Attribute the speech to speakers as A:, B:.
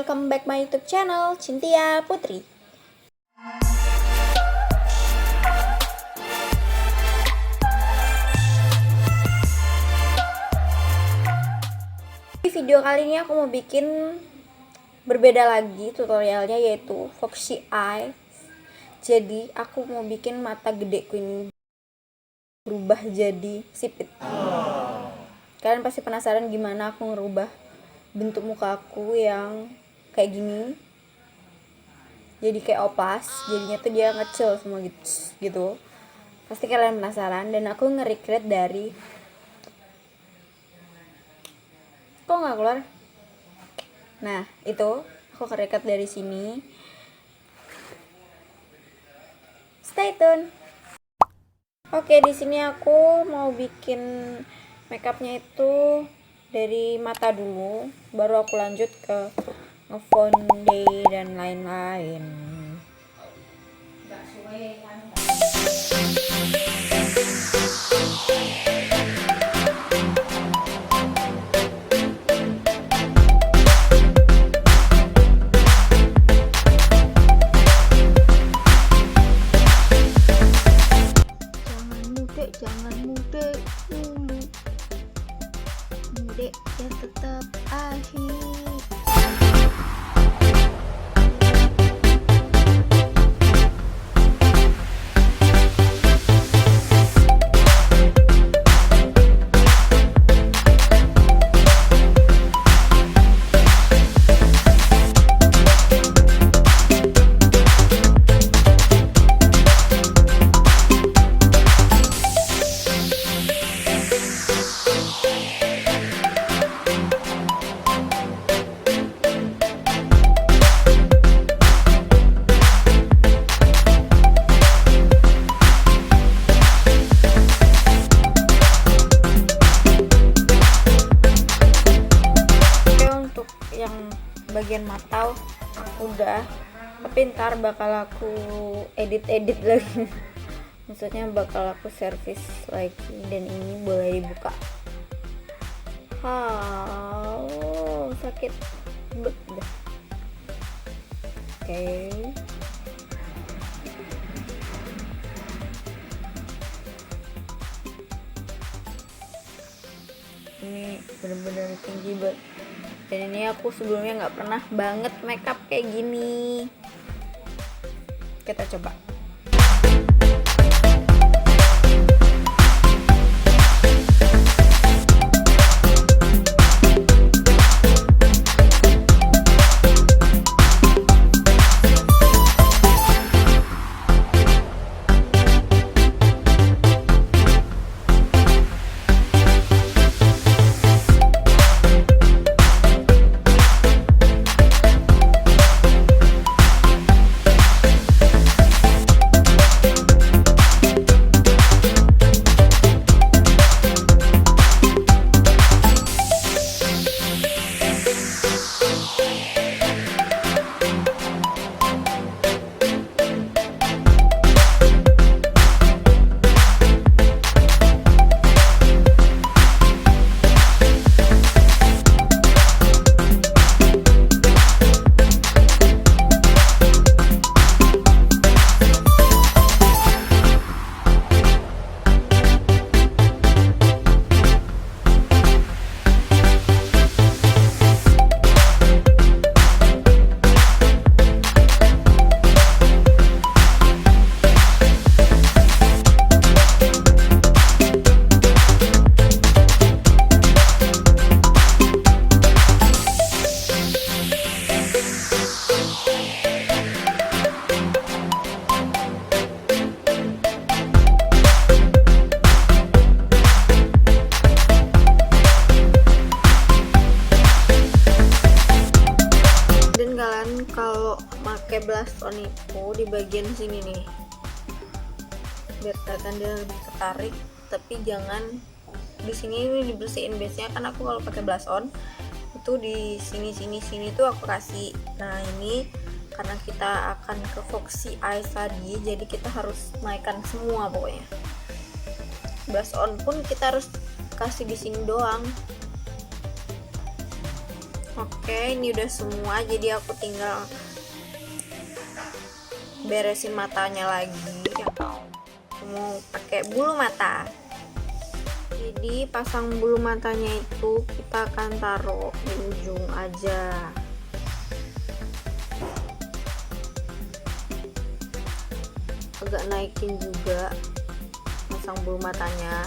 A: welcome back my YouTube channel Cynthia Putri. Di video kali ini aku mau bikin berbeda lagi tutorialnya, yaitu foxy eye. Jadi aku mau bikin mata gedeku ini berubah jadi sipit. Kalian pasti penasaran gimana aku ngerubah bentuk muka aku yang kayak gini jadi kayak oplas, jadinya tuh dia ngecil semua gitu. Pasti kalian penasaran, dan aku nge-recreate dari, kok nggak keluar? Nah itu aku nge-recreate dari sini. Stay tune. Oke, di sini aku mau bikin makeupnya itu dari mata dulu, baru aku lanjut ke ngefonde dan lain-lain. Jangan muda dulu, muda yang tetap asyik. Bagian mata udah, tapi ntar bakal aku edit lagi. Maksudnya bakal aku servis lagi, dan ini boleh dibuka. Sakit banget. Oke. Ini bener-bener tinggi banget. Dan ini aku sebelumnya nggak pernah banget makeup kayak gini. Kita coba. Kalau pakai blush on itu di bagian sini nih, biar kelihatan dia lebih ketarik, tapi jangan di sini dibersihin. Biasanya kan aku kalau pakai blush on itu di sini tuh aku kasih. Nah ini karena kita akan ke foxy eyes tadi, jadi kita harus naikkan semua pokoknya. Blush on pun kita harus kasih di sini doang. Oke, ini udah semua, jadi aku tinggal beresin matanya lagi. Aku mau pakai bulu mata. Jadi pasang bulu matanya itu kita akan taruh di ujung aja. Agak naikin juga pasang bulu matanya.